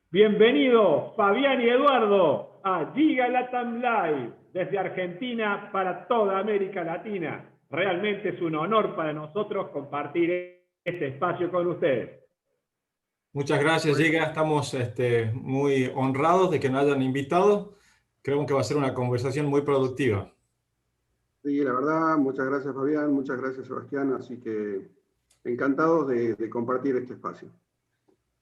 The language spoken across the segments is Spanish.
Bienvenido, Fabián y Eduardo, a Giga Latam Live, desde Argentina para toda América Latina. Realmente es un honor para nosotros compartir este espacio con ustedes. Muchas gracias, Giga. Estamos muy honrados de que nos hayan invitado. Creo que va a ser una conversación muy productiva. Sí, la verdad, muchas gracias Fabián, muchas gracias Sebastián, así que encantados de compartir este espacio.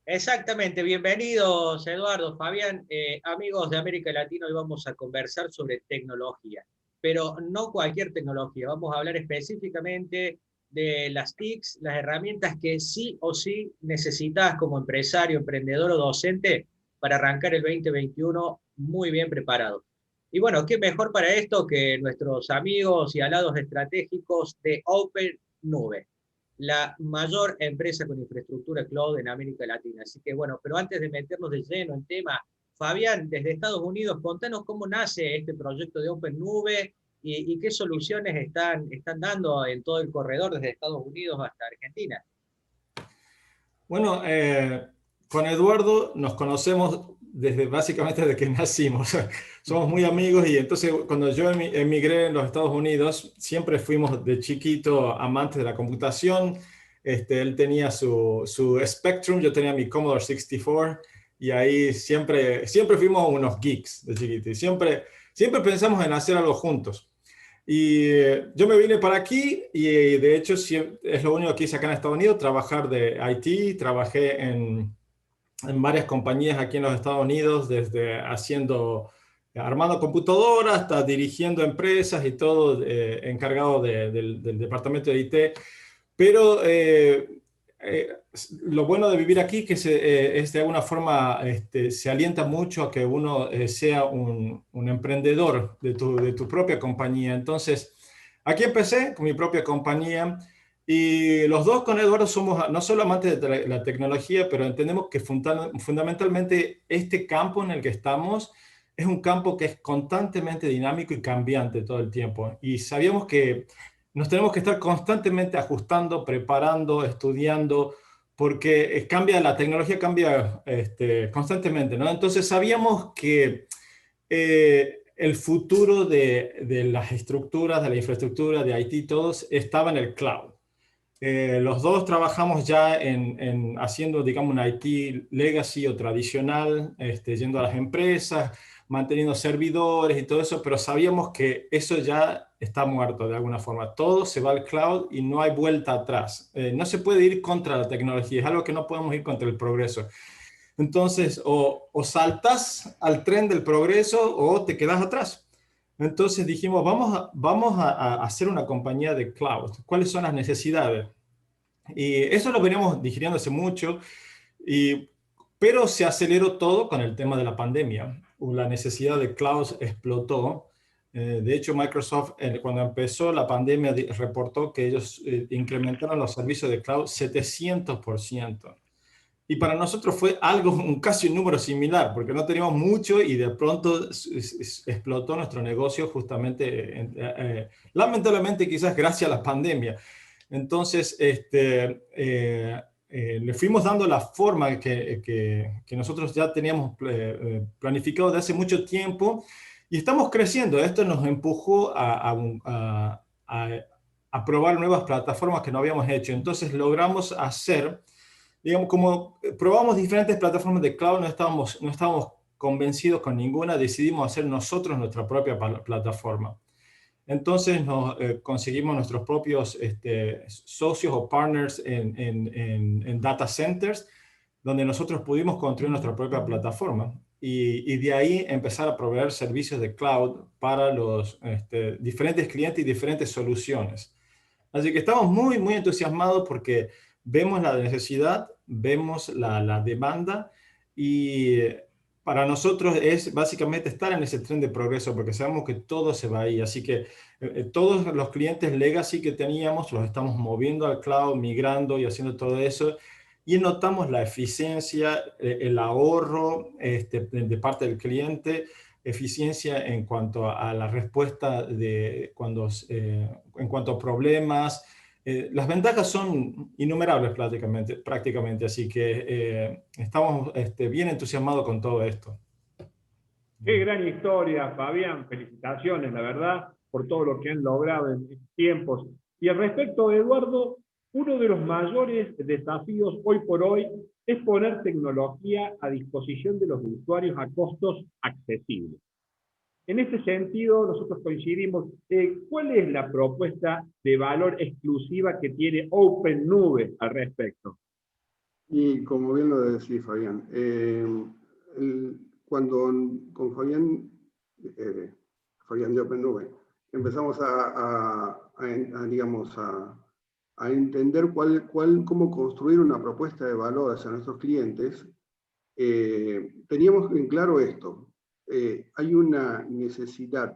Exactamente, bienvenidos Eduardo, Fabián, amigos de América Latina, hoy vamos a conversar sobre tecnología, pero no cualquier tecnología, vamos a hablar específicamente de las TICs, las herramientas que sí o sí necesitas como empresario, emprendedor o docente para arrancar el 2021 muy bien preparado. Y bueno, qué mejor para esto que nuestros amigos y aliados estratégicos de Open Nube, la mayor empresa con infraestructura cloud en América Latina. Así que bueno, pero antes de meternos de lleno en tema, Fabián, desde Estados Unidos, contanos cómo nace este proyecto de Open Nube y qué soluciones están dando en todo el corredor desde Estados Unidos hasta Argentina. Bueno, con Eduardo nos conocemos básicamente desde que nacimos. Somos muy amigos y entonces cuando yo emigré en los Estados Unidos, siempre fuimos de chiquito amantes de la computación. Él tenía su Spectrum, yo tenía mi Commodore 64 y ahí siempre fuimos unos geeks de chiquito y siempre pensamos en hacer algo juntos. Y yo me vine para aquí y de hecho es lo único que hice acá en Estados Unidos, trabajar de IT. Trabajé en varias compañías aquí en los Estados Unidos, desde armando computadoras hasta dirigiendo empresas y todo, encargado del departamento de IT. Pero eh, lo bueno de vivir aquí es de alguna forma se alienta mucho a que uno sea un emprendedor de tu propia compañía. Entonces, aquí empecé con mi propia compañía y los dos con Eduardo somos no solo amantes de la tecnología, pero entendemos que fundamentalmente este campo en el que estamos es un campo que es constantemente dinámico y cambiante todo el tiempo. Y sabíamos que nos tenemos que estar constantemente ajustando, preparando, estudiando, porque la tecnología cambia constantemente, ¿no? Entonces sabíamos que el futuro de las estructuras, de la infraestructura, de IT, todos estaba en el cloud. Los dos trabajamos ya haciendo, digamos, un IT legacy o tradicional, yendo a las empresas, manteniendo servidores y todo eso, pero sabíamos que eso ya está muerto de alguna forma. Todo se va al cloud y no hay vuelta atrás. No se puede ir contra la tecnología, es algo que no podemos ir contra el progreso. Entonces, o saltas al tren del progreso o te quedas atrás. Entonces dijimos, vamos a hacer una compañía de cloud. ¿Cuáles son las necesidades? Y eso lo veníamos digiriendo hace mucho, pero se aceleró todo con el tema de la pandemia. La necesidad de cloud explotó. De hecho, Microsoft, cuando empezó la pandemia, reportó que ellos incrementaron los servicios de cloud 700%. Y para nosotros fue casi un número similar, porque no teníamos mucho y de pronto explotó nuestro negocio justamente, lamentablemente quizás gracias a la pandemia. Entonces, le fuimos dando la forma que nosotros ya teníamos planificado de hace mucho tiempo y estamos creciendo. Esto nos empujó a probar nuevas plataformas que no habíamos hecho. Entonces, logramos hacer, digamos, como probamos diferentes plataformas de cloud, no estábamos convencidos con ninguna, decidimos hacer nosotros nuestra propia plataforma. Entonces conseguimos nuestros propios socios o partners en data centers, donde nosotros pudimos construir nuestra propia plataforma y de ahí empezar a proveer servicios de cloud para los diferentes clientes y diferentes soluciones. Así que estamos muy entusiasmados porque vemos la necesidad, vemos la demanda y para nosotros es básicamente estar en ese tren de progreso porque sabemos que todo se va ahí. Así que todos los clientes legacy que teníamos los estamos moviendo al cloud, migrando y haciendo todo eso. Y notamos la eficiencia, el ahorro de parte del cliente, eficiencia en cuanto a la respuesta en cuanto a problemas, Las ventajas son innumerables prácticamente, así que estamos bien entusiasmados con todo esto. Qué gran historia, Fabián. Felicitaciones, la verdad, por todo lo que han logrado en estos tiempos. Y al respecto, Eduardo, uno de los mayores desafíos hoy por hoy es poner tecnología a disposición de los usuarios a costos accesibles. En este sentido, nosotros coincidimos. ¿Cuál es la propuesta de valor exclusiva que tiene OpenNube al respecto? Y como bien lo decís, Fabián, cuando con Fabián de OpenNube, empezamos digamos, a entender cómo construir una propuesta de valor hacia nuestros clientes, teníamos en claro esto. Hay una necesidad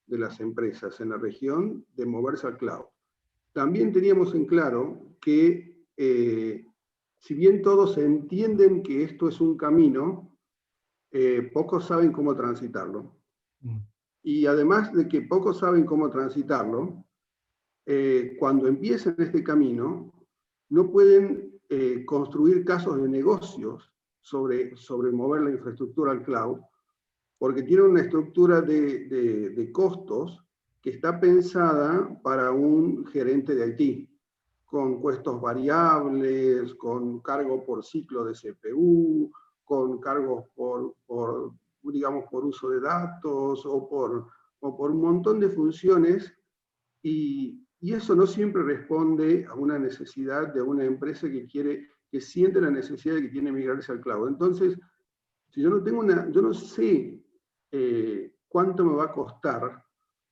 de las empresas en la región de moverse al cloud. También teníamos en claro que si bien todos entienden que esto es un camino, pocos saben cómo transitarlo. Y además de que pocos saben cómo transitarlo, cuando empiecen este camino, no pueden construir casos de negocios sobre mover la infraestructura al cloud, porque tiene una estructura de costos que está pensada para un gerente de IT, con costos variables, con cargo por ciclo de CPU, con cargos digamos, por uso de datos o por un montón de funciones, y eso no siempre responde a una necesidad de una empresa que siente la necesidad de que tiene que migrarse al cloud. Entonces, si yo no sé cuánto me va a costar,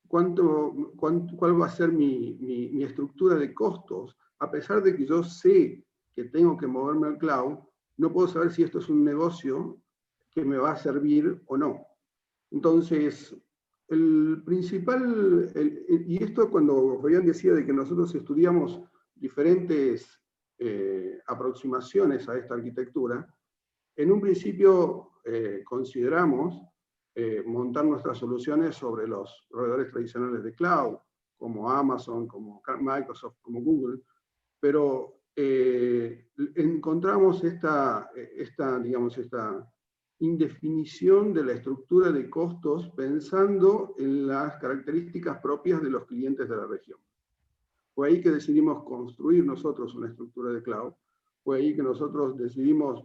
cuál va a ser mi estructura de costos, a pesar de que yo sé que tengo que moverme al cloud, no puedo saber si esto es un negocio que me va a servir o no. Entonces, y esto cuando Fabián decía de que nosotros estudiamos diferentes aproximaciones a esta arquitectura, en un principio consideramos montar nuestras soluciones sobre los proveedores tradicionales de cloud, como Amazon, como Microsoft, como Google, pero encontramos esta indefinición de la estructura de costos pensando en las características propias de los clientes de la región. Fue ahí que decidimos construir nosotros una estructura de cloud, fue ahí que nosotros decidimos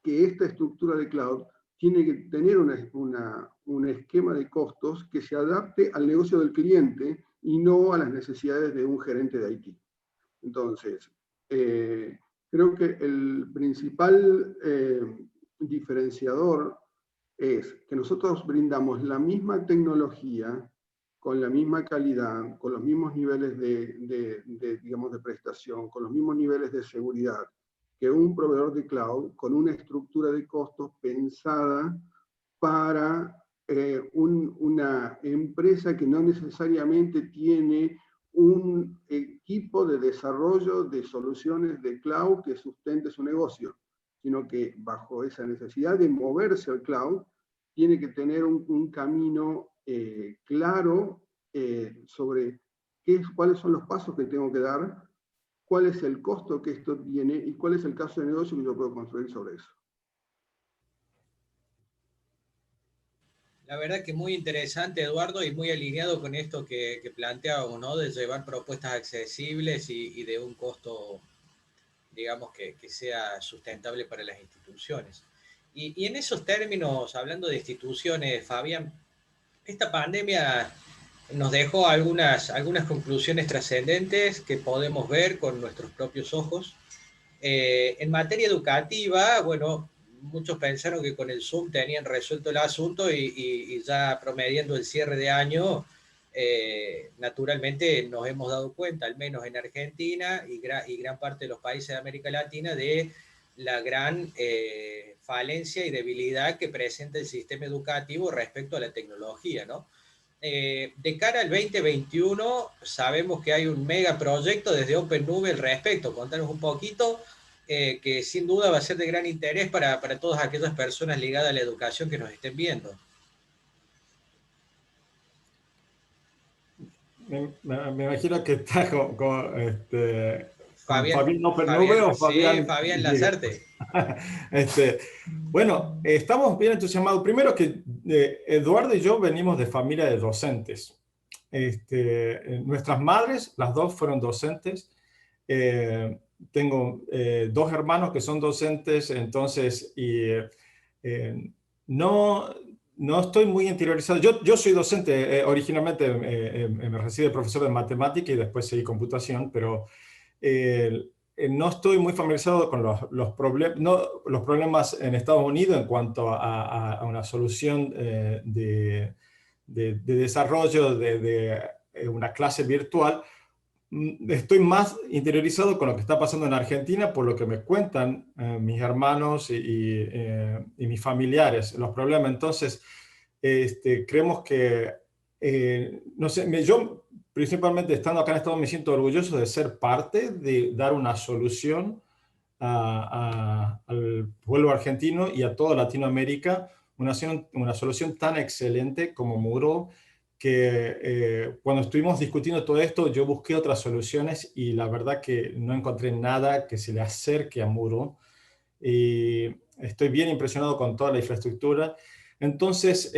que esta estructura de cloud tiene que tener un esquema de costos que se adapte al negocio del cliente y no a las necesidades de un gerente de IT. Entonces, creo que el principal diferenciador es que nosotros brindamos la misma tecnología, con la misma calidad, con los mismos niveles digamos, de prestación, con los mismos niveles de seguridad, que un proveedor de cloud con una estructura de costos pensada para una empresa que no necesariamente tiene un equipo de desarrollo de soluciones de cloud que sustente su negocio, sino que bajo esa necesidad de moverse al cloud, tiene que tener un camino claro sobre cuáles son los pasos que tengo que dar, cuál es el costo que esto tiene y cuál es el caso de negocio que yo puedo construir sobre eso. La verdad que muy interesante, Eduardo, y muy alineado con esto que planteábamos, ¿no? De llevar propuestas accesibles y de un costo, digamos, que sea sustentable para las instituciones. Y en esos términos, hablando de instituciones, Fabián, esta pandemia nos dejó algunas conclusiones trascendentes que podemos ver con nuestros propios ojos. En materia educativa, bueno, muchos pensaron que con el Zoom tenían resuelto el asunto y ya promediando el cierre de año, naturalmente nos hemos dado cuenta, al menos en Argentina y gran parte de los países de América Latina, de la gran falencia y debilidad que presenta el sistema educativo respecto a la tecnología, ¿no? De cara al 2021, sabemos que hay un megaproyecto desde OpenNube al respecto. Contanos un poquito, que sin duda va a ser de gran interés para todas aquellas personas ligadas a la educación que nos estén viendo. me imagino que está con Fabián, Fabián, no, pero no veo sí, Fabián. Fabián Diga. Lasarte. Bueno, estamos bien entusiasmados. Primero que Eduardo y yo venimos de familia de docentes. Nuestras madres, las dos fueron docentes. Tengo dos hermanos que son docentes, entonces, no estoy muy interiorizado. Yo soy docente, originalmente me recibí de profesor de matemática y después seguí computación, pero no estoy muy familiarizado con los problemas en Estados Unidos en cuanto a una solución de desarrollo de una clase virtual. Estoy más interiorizado con lo que está pasando en Argentina por lo que me cuentan mis hermanos y mis familiares, los problemas. Entonces, creemos que, no sé, yo principalmente estando acá en Estados me siento orgulloso de ser parte de dar una solución al pueblo argentino y a toda Latinoamérica, una solución tan excelente como Moodle, que cuando estuvimos discutiendo todo esto, yo busqué otras soluciones y la verdad que no encontré nada que se le acerque a Moodle. Y estoy bien impresionado con toda la infraestructura. Entonces,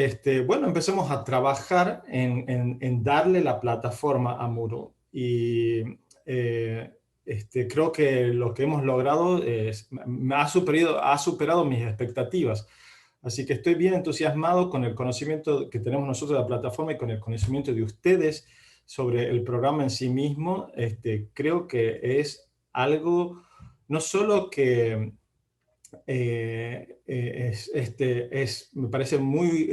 bueno, empezamos a trabajar en darle la plataforma a Moodle. Y creo que lo que hemos logrado ha superado mis expectativas. Así que estoy bien entusiasmado con el conocimiento que tenemos nosotros de la plataforma y con el conocimiento de ustedes sobre el programa en sí mismo. Creo que es algo no solo que me parece muy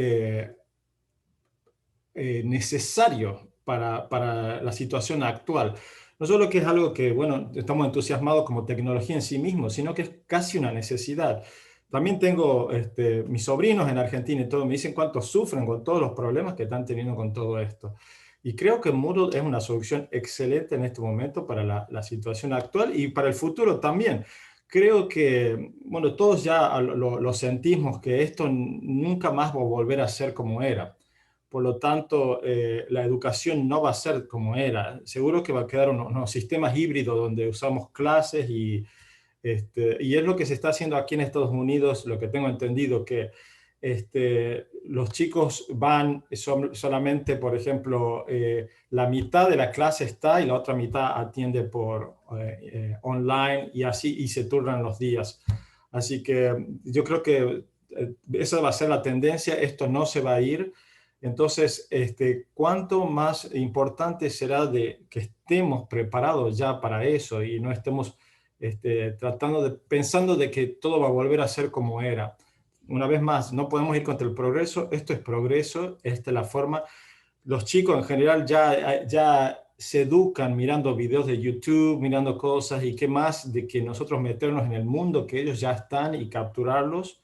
necesario para la situación actual. No solo que es algo que, bueno, estamos entusiasmados como tecnología en sí mismo, sino que es casi una necesidad. También tengo mis sobrinos en Argentina y todo, me dicen cuánto sufren con todos los problemas que están teniendo con todo esto. Y creo que Moodle es una solución excelente en este momento para la situación actual y para el futuro también. Creo que, bueno, todos ya lo sentimos que esto nunca más va a volver a ser como era. Por lo tanto, la educación no va a ser como era. Seguro que va a quedar unos sistemas híbridos donde usamos clases y es lo que se está haciendo aquí en Estados Unidos, lo que tengo entendido, que los chicos van solamente, por ejemplo, la mitad de la clase está y la otra mitad atiende por online y así y se turnan los días. Así que yo creo que esa va a ser la tendencia, esto no se va a ir. Entonces, ¿cuánto más importante será de que estemos preparados ya para eso y no estemos pensando de que todo va a volver a ser como era? Una vez más, no podemos ir contra el progreso, esto es progreso, esta es la forma. Los chicos en general ya se educan mirando videos de YouTube, mirando cosas y qué más de que nosotros meternos en el mundo que ellos ya están y capturarlos.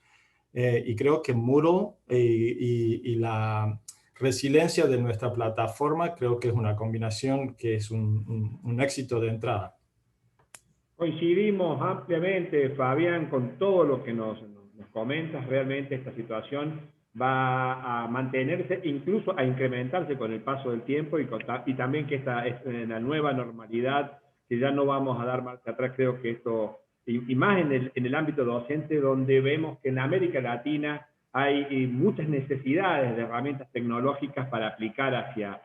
Y creo que Moodle y la resiliencia de nuestra plataforma creo que es una combinación que es un éxito de entrada. Coincidimos ampliamente, Fabián, con todo lo que nos comentas. Realmente esta situación va a mantenerse, incluso a incrementarse con el paso del tiempo y también que esta es la nueva normalidad, que ya no vamos a dar marcha atrás. Creo que esto, y más en el ámbito docente, donde vemos que en América Latina hay muchas necesidades de herramientas tecnológicas para aplicar hacia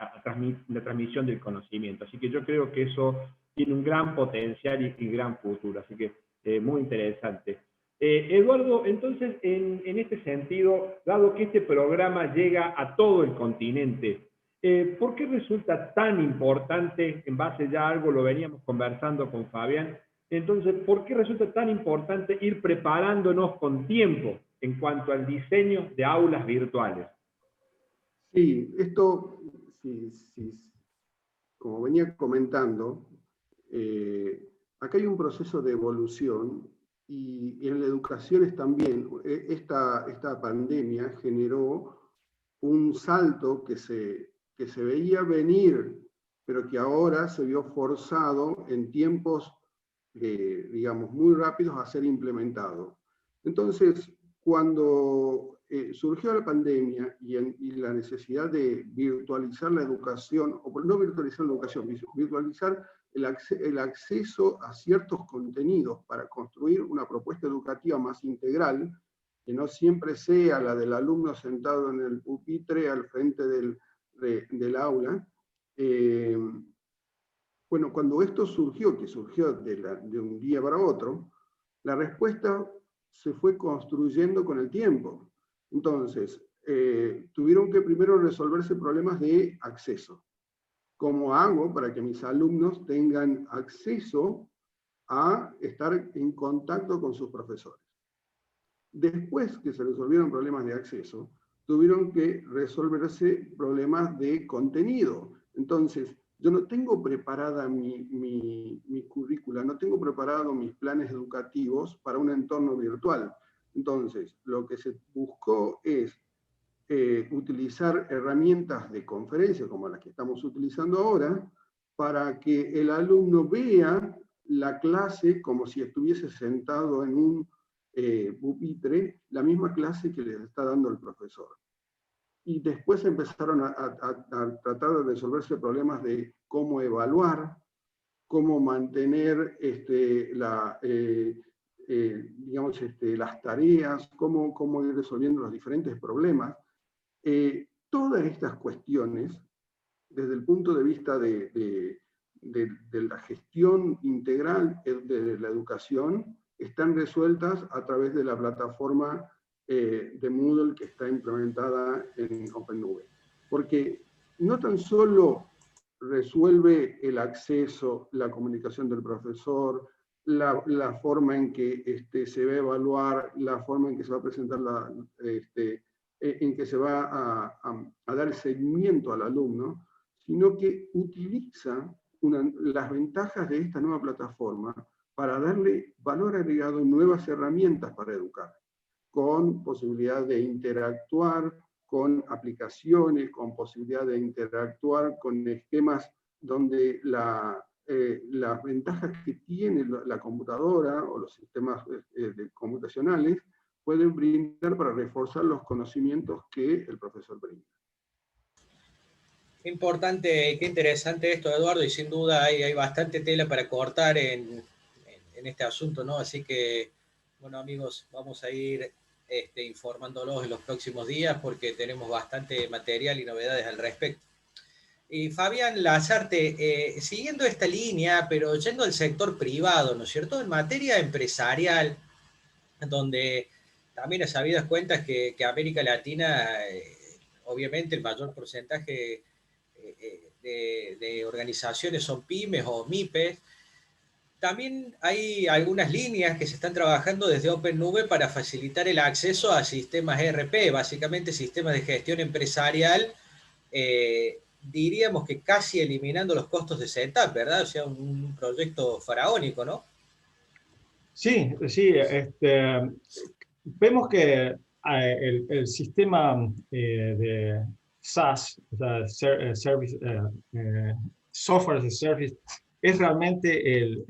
la transmisión del conocimiento. Así que yo creo que eso tiene un gran potencial y gran futuro, así que muy interesante. Eduardo, entonces, en este sentido, dado que este programa llega a todo el continente, ¿por qué resulta tan importante, en base ya a algo lo veníamos conversando con Fabián, entonces, ¿por qué resulta tan importante ir preparándonos con tiempo en cuanto al diseño de aulas virtuales? Sí, esto, como venía comentando, acá hay un proceso de evolución y en la educación es también, esta pandemia generó un salto que se veía venir, pero que ahora se vio forzado en tiempos, digamos, muy rápidos a ser implementado. Entonces, cuando surgió la pandemia y la necesidad de virtualizar la educación, o no virtualizar la educación, virtualizar el acceso a ciertos contenidos para construir una propuesta educativa más integral, que no siempre sea la del alumno sentado en el pupitre al frente del aula. Bueno, cuando esto surgió, que surgió de un día para otro, la respuesta se fue construyendo con el tiempo. Entonces, tuvieron que primero resolverse problemas de acceso. ¿Cómo hago para que mis alumnos tengan acceso a estar en contacto con sus profesores? Después que se resolvieron problemas de acceso, tuvieron que resolverse problemas de contenido. Entonces, yo no tengo preparada mi currícula, no tengo preparado mis planes educativos para un entorno virtual. Entonces, lo que se buscó es utilizar herramientas de conferencia como las que estamos utilizando ahora, para que el alumno vea la clase como si estuviese sentado en un pupitre, la misma clase que les está dando el profesor. Y después empezaron a tratar de resolverse problemas de cómo evaluar, cómo mantener digamos, las tareas, cómo ir resolviendo los diferentes problemas. Todas estas cuestiones, desde el punto de vista de la gestión integral de la educación, están resueltas a través de la plataforma de Moodle que está implementada en OpenNube. Porque no tan solo resuelve el acceso, la comunicación del profesor, la forma en que se va a evaluar, la forma en que se va a presentar, en que se va a dar seguimiento al alumno, sino que utiliza las ventajas de esta nueva plataforma para darle valor agregado y nuevas herramientas para educar, con posibilidad de interactuar con aplicaciones, con posibilidad de interactuar con esquemas donde las ventajas que tiene la computadora o los sistemas computacionales pueden brindar para reforzar los conocimientos que el profesor brinda. Qué importante, qué interesante esto, Eduardo, y sin duda hay bastante tela para cortar en este asunto, ¿no? Así que, bueno, amigos, vamos a ir informándolos en los próximos días porque tenemos bastante material y novedades al respecto. Y Fabián Lasarte, siguiendo esta línea, pero yendo al sector privado, ¿no es cierto? En materia empresarial, donde también es sabidas cuentas que América Latina, obviamente el mayor porcentaje de organizaciones son pymes o MIPES. También hay algunas líneas que se están trabajando desde OpenNube para facilitar el acceso a sistemas ERP, básicamente sistemas de gestión empresarial, diríamos que casi eliminando los costos de setup, ¿verdad? O sea, un proyecto faraónico, ¿no? Sí, sí. Vemos que el sistema de SaaS, o sea, Software as a Service, es realmente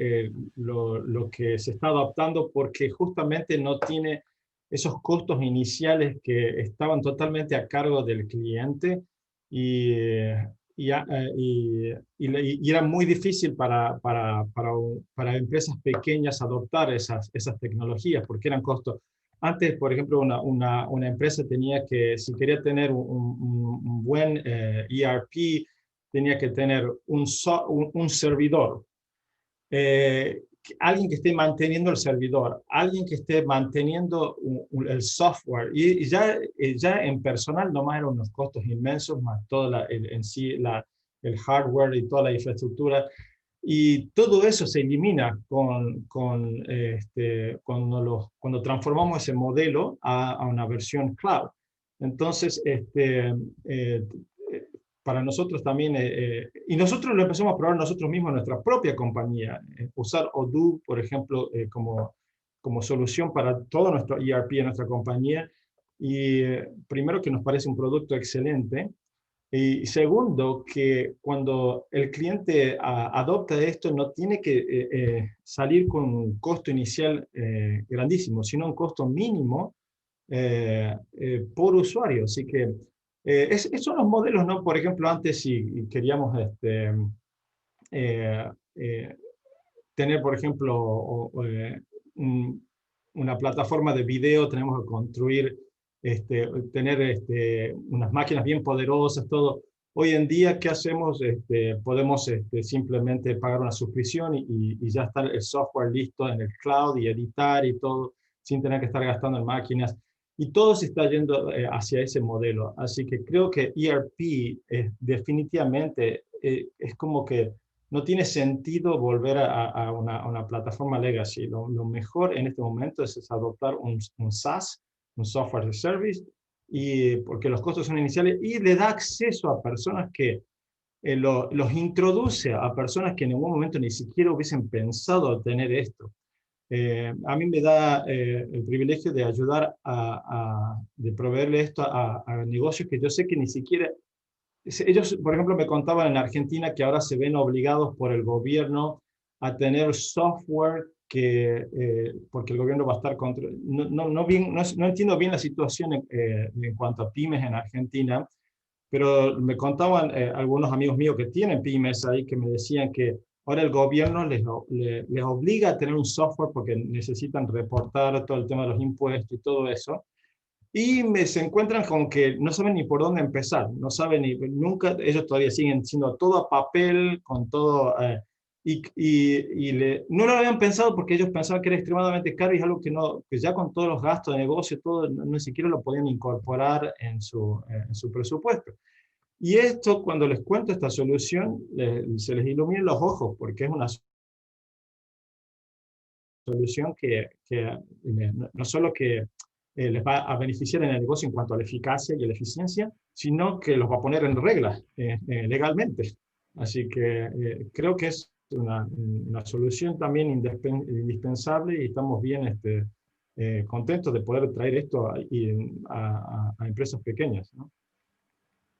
lo que se está adaptando porque justamente no tiene esos costos iniciales que estaban totalmente a cargo del cliente y era muy difícil para empresas pequeñas adoptar esas tecnologías porque eran costos. Antes, por ejemplo, una empresa tenía que, si quería tener un buen ERP, tenía que tener un servidor, alguien que esté manteniendo el servidor, alguien que esté manteniendo el software, y ya en personal nomás eran unos costos inmensos, más todo el hardware y toda la infraestructura. Y todo eso se elimina cuando transformamos ese modelo a una versión cloud. Entonces, para nosotros también, y nosotros lo empezamos a probar nosotros mismos en nuestra propia compañía, usar Odoo, por ejemplo, como solución para todo nuestro ERP en nuestra compañía. Y primero que nos parece un producto excelente, y segundo, que cuando el cliente adopta esto, no tiene que salir con un costo inicial grandísimo, sino un costo mínimo por usuario. Así que son los modelos, ¿no? Por ejemplo, antes si queríamos eh, eh, tener, por ejemplo, una plataforma de video, tenemos que construir, tener unas máquinas bien poderosas, todo. Hoy en día, ¿qué hacemos? Podemos simplemente pagar una suscripción y ya está el software listo en el cloud y editar y todo, sin tener que estar gastando en máquinas. Y todo se está yendo hacia ese modelo. Así que creo que ERP definitivamente es como que no tiene sentido volver a una plataforma legacy. Lo mejor en este momento es adoptar un SaaS, un Software as a Service, porque los costos son iniciales y le da acceso a personas que los introduce a personas que en ningún momento ni siquiera hubiesen pensado tener esto. A mí me da el privilegio de ayudar de proveerle esto a negocios que yo sé que ni siquiera ellos, por ejemplo, me contaban en Argentina que ahora se ven obligados por el gobierno a tener software porque el gobierno va a estar contra... No entiendo bien la situación en cuanto a pymes en Argentina, pero me contaban algunos amigos míos que tienen pymes ahí que me decían que ahora el gobierno les obliga a tener un software porque necesitan reportar todo el tema de los impuestos y todo eso. Y se encuentran con que no saben ni por dónde empezar, no saben ni nunca, ellos todavía siguen siendo todo a papel, con todo, no lo habían pensado porque ellos pensaban que era extremadamente caro y es algo que, no, que ya con todos los gastos de negocio, todo, ni siquiera lo podían incorporar en su presupuesto. Y esto, cuando les cuento esta solución, se les iluminan los ojos porque es una solución que no solo que les va a beneficiar en el negocio en cuanto a la eficacia y la eficiencia, sino que los va a poner en reglas legalmente. Así que creo que es una solución también indispensable y estamos bien contentos de poder traer esto a empresas pequeñas, ¿no?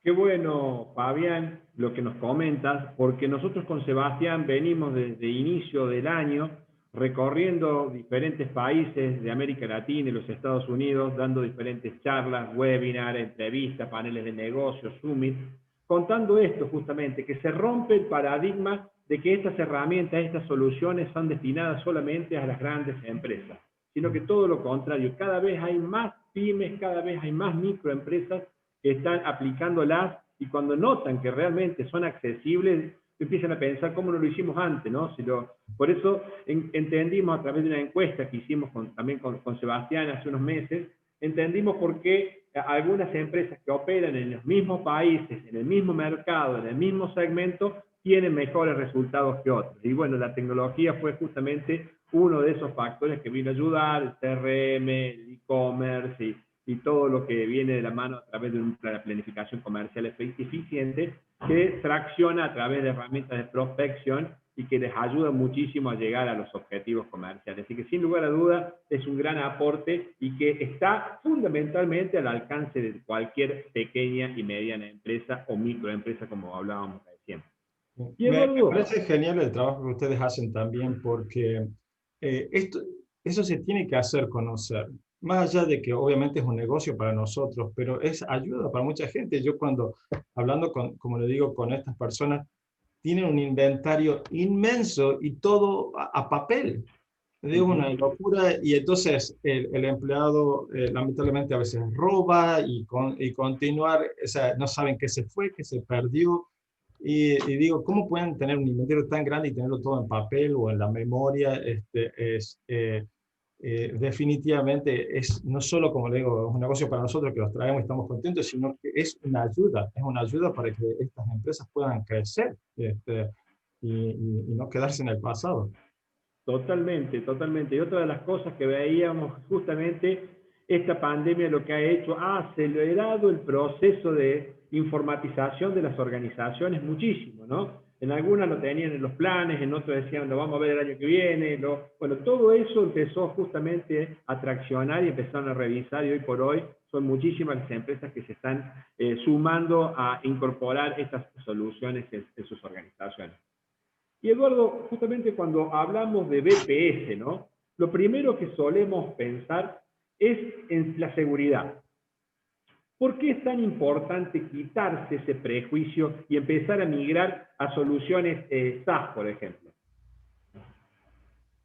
Qué bueno, Fabián, lo que nos comentas, porque nosotros con Sebastián venimos desde inicio del año recorriendo diferentes países de América Latina y los Estados Unidos, dando diferentes charlas, webinars, entrevistas, paneles de negocios, summit, contando esto justamente, que se rompe el paradigma de que estas herramientas, estas soluciones son destinadas solamente a las grandes empresas, sino que todo lo contrario, cada vez hay más pymes, cada vez hay más microempresas que están aplicándolas y cuando notan que realmente son accesibles, empiezan a pensar cómo no lo hicimos antes, ¿no? Por eso entendimos a través de una encuesta que hicimos también con Sebastián hace unos meses, entendimos por qué algunas empresas que operan en los mismos países, en el mismo mercado, en el mismo segmento, tienen mejores resultados que otros. Y bueno, la tecnología fue justamente uno de esos factores que vino a ayudar, el CRM, el e-commerce y todo lo que viene de la mano a través de una planificación comercial eficiente que tracciona a través de herramientas de prospección y que les ayuda muchísimo a llegar a los objetivos comerciales. Así que sin lugar a dudas es un gran aporte y que está fundamentalmente al alcance de cualquier pequeña y mediana empresa o microempresa como hablábamos recién. Me parece genial el trabajo que ustedes hacen también porque eso se tiene que hacer conocer. Más allá de que obviamente es un negocio para nosotros, pero es ayuda para mucha gente. Yo cuando, hablando como le digo, con estas personas, tienen un inventario inmenso y todo a papel. Es una locura y entonces el empleado lamentablemente a veces roba y continuar, o sea, no saben qué se fue, qué se perdió. Y digo, ¿cómo pueden tener un inventario tan grande y tenerlo todo en papel o en la memoria? Definitivamente es no solo, como le digo, es un negocio para nosotros que los traemos y estamos contentos, sino que es una ayuda para que estas empresas puedan crecer y no quedarse en el pasado. Totalmente, totalmente. Y otra de las cosas que veíamos justamente, esta pandemia lo que ha hecho, ha acelerado el proceso de informatización de las organizaciones muchísimo, ¿no? En algunas lo tenían en los planes, en otros decían, lo vamos a ver el año que viene. Bueno, todo eso empezó justamente a traccionar y empezaron a revisar y hoy por hoy son muchísimas las empresas que se están sumando a incorporar estas soluciones en sus organizaciones. Y Eduardo, justamente cuando hablamos de BPS, ¿no? Lo primero que solemos pensar es en la seguridad. ¿Por qué es tan importante quitarse ese prejuicio y empezar a migrar a soluciones SaaS, por ejemplo?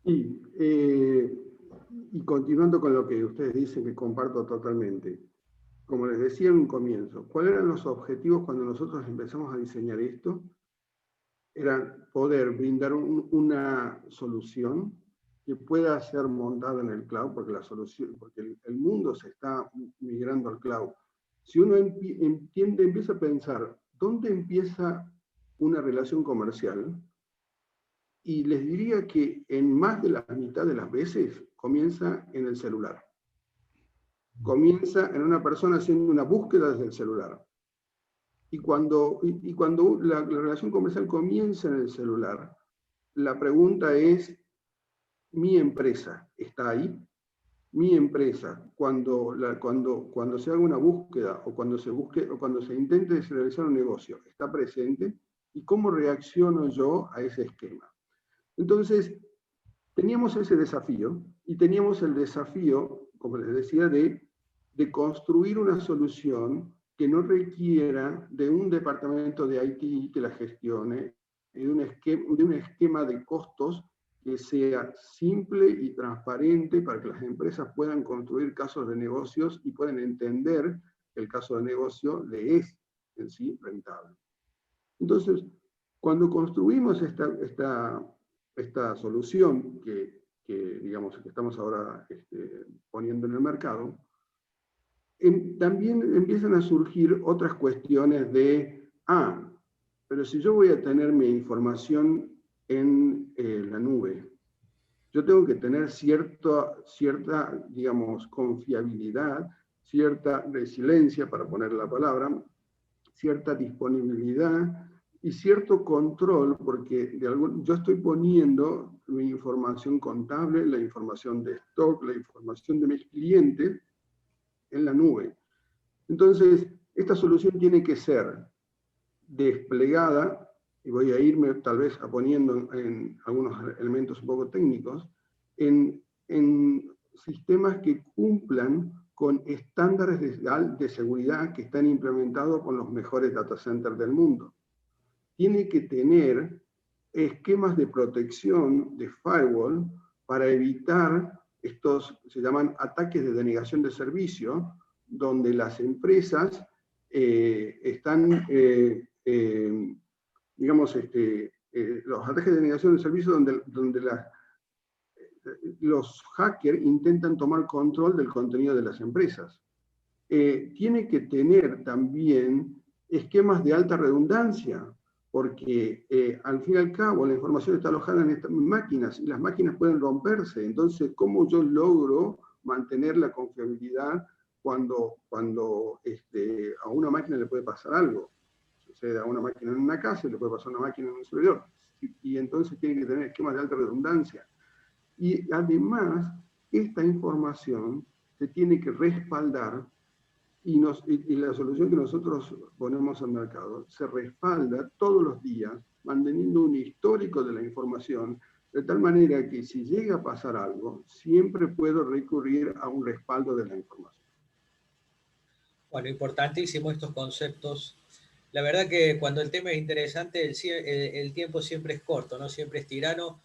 Y continuando con lo que ustedes dicen, que comparto totalmente. Como les decía en un comienzo, ¿cuáles eran los objetivos cuando nosotros empezamos a diseñar esto? Era poder brindar una solución que pueda ser montada en el cloud, porque el mundo se está migrando al cloud. Si uno empieza a pensar, ¿dónde empieza una relación comercial? Y les diría que en más de la mitad de las veces comienza en el celular. Comienza en una persona haciendo una búsqueda desde el celular. Y cuando la relación comercial comienza en el celular, la pregunta es, ¿mi empresa está ahí? Mi empresa, cuando se haga una búsqueda o cuando se intente realizar un negocio, ¿está presente? ¿Y cómo reacciono yo a ese esquema? Entonces, teníamos ese desafío y teníamos el desafío, como les decía, de construir una solución que no requiera de un departamento de IT que la gestione, de un esquema de costos que sea simple y transparente para que las empresas puedan construir casos de negocios y puedan entender que el caso de negocio le es en sí rentable. Entonces, cuando construimos esta solución digamos, que estamos ahora poniendo en el mercado, también empiezan a surgir otras cuestiones de, pero si yo voy a tener mi información en la nube, yo tengo que tener cierta, digamos, confiabilidad, cierta resiliencia, para poner la palabra, cierta disponibilidad y cierto control, porque yo estoy poniendo mi información contable, la información de stock, la información de mis clientes en la nube. Entonces, esta solución tiene que ser desplegada, y voy a irme tal vez poniendo en algunos elementos un poco técnicos, en sistemas que cumplan con estándares de seguridad que están implementados con los mejores data centers del mundo. Tiene que tener esquemas de protección de firewall para evitar se llaman ataques de denegación de servicio, donde las empresas están, digamos, los ataques de denegación de servicio donde los hackers intentan tomar control del contenido de las empresas. Tiene que tener también esquemas de alta redundancia, porque al fin y al cabo la información está alojada en estas máquinas y las máquinas pueden romperse. Entonces, ¿cómo yo logro mantener la confiabilidad cuando a una máquina le puede pasar algo? Sucede a una máquina en una casa y le puede pasar a una máquina en un servidor. Y entonces tiene que tener esquemas de alta redundancia. Y además, esta información se tiene que respaldar y la solución que nosotros ponemos al mercado se respalda todos los días, manteniendo un histórico de la información, de tal manera que si llega a pasar algo, siempre puedo recurrir a un respaldo de la información. Bueno, importantísimo estos conceptos. La verdad que cuando el tema es interesante, el tiempo siempre es corto, ¿no? Siempre es tirano.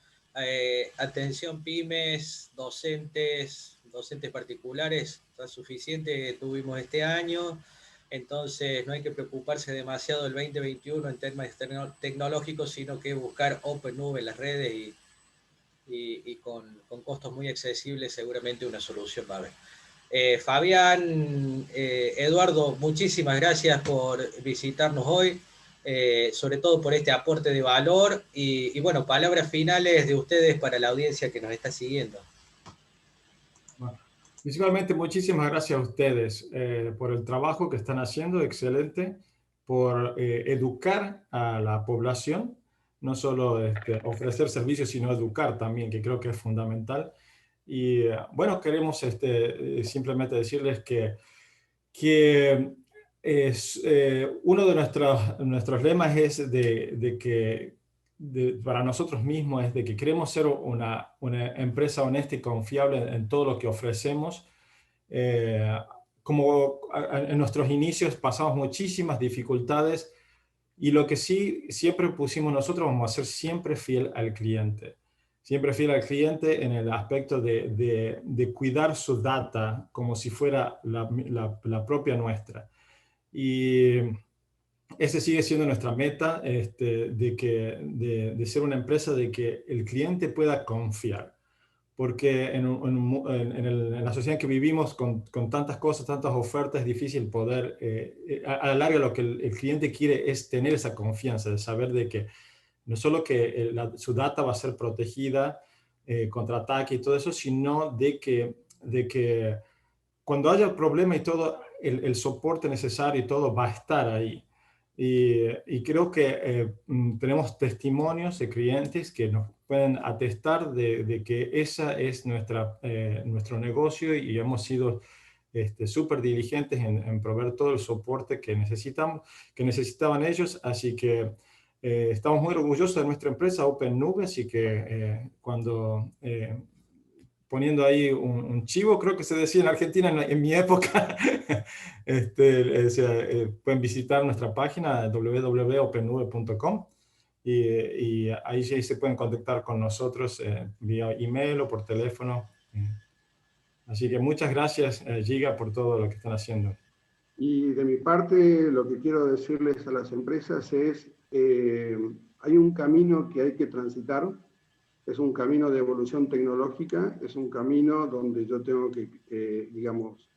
Atención pymes, docentes particulares, está suficiente tuvimos este año, entonces no hay que preocuparse demasiado del 2021 en temas tecnológicos, sino que buscar Open Nube en las redes y con costos muy accesibles seguramente una solución va a haber. Fabián, Eduardo, muchísimas gracias por visitarnos hoy. Sobre todo por este aporte de valor y bueno, palabras finales de ustedes para la audiencia que nos está siguiendo. Bueno, principalmente muchísimas gracias a ustedes por el trabajo que están haciendo, excelente, por educar a la población, no solo ofrecer servicios, sino educar también, que creo que es fundamental. Y bueno, queremos simplemente decirles que uno de nuestros lemas es para nosotros mismos es de que queremos ser una empresa honesta y confiable en todo lo que ofrecemos Como en nuestros inicios pasamos muchísimas dificultades y lo que sí siempre pusimos nosotros, vamos a ser siempre fiel al cliente. Siempre fiel al cliente en el aspecto de cuidar su data como si fuera la propia nuestra. Y ese sigue siendo nuestra meta, de ser una empresa de que el cliente pueda confiar. Porque en la sociedad en que vivimos, con tantas cosas, tantas ofertas, es difícil poder, a la larga lo que el cliente quiere es tener esa confianza, de saber de que no solo que su data va a ser protegida contra ataque y todo eso, sino de que cuando haya problema y todo, el soporte necesario y todo va a estar ahí. Y creo que tenemos testimonios de clientes que nos pueden atestar de que esa es nuestro negocio y hemos sido súper diligentes en proveer todo el soporte que necesitaban ellos. Así que estamos muy orgullosos de nuestra empresa OpenNube, así que poniendo ahí un chivo, creo que se decía en Argentina en mi época, pueden visitar nuestra página www.opennube.com y ahí sí se pueden contactar con nosotros vía email o por teléfono. Así que muchas gracias, Giga, por todo lo que están haciendo. Y de mi parte, lo que quiero decirles a las empresas es, hay un camino que hay que transitar. Es un camino de evolución tecnológica, es un camino donde yo tengo que digamos,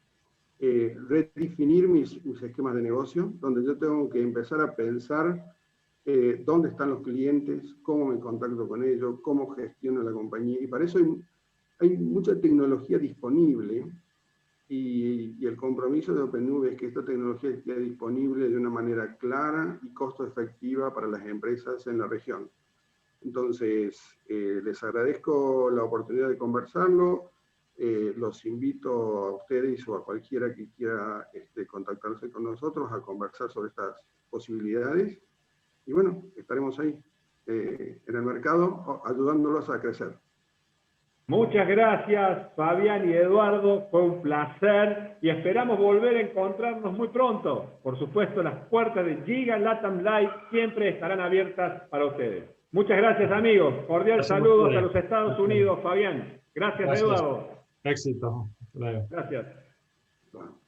redefinir mis esquemas de negocio, donde yo tengo que empezar a pensar dónde están los clientes, cómo me contacto con ellos, cómo gestiono la compañía. Y para eso hay mucha tecnología disponible y el compromiso de OpenNube es que esta tecnología esté disponible de una manera clara y costo efectiva para las empresas en la región. Entonces, les agradezco la oportunidad de conversarlo. Los invito a ustedes o a cualquiera que quiera contactarse con nosotros a conversar sobre estas posibilidades. Y bueno, estaremos ahí en el mercado ayudándolos a crecer. Muchas gracias, Fabián y Eduardo. Fue un placer y esperamos volver a encontrarnos muy pronto. Por supuesto, las puertas de Giga Latam Live siempre estarán abiertas para ustedes. Muchas gracias, amigos. Cordial saludos a los Estados Unidos, Fabián. Gracias, Eduardo. Éxito. Gracias. Bueno.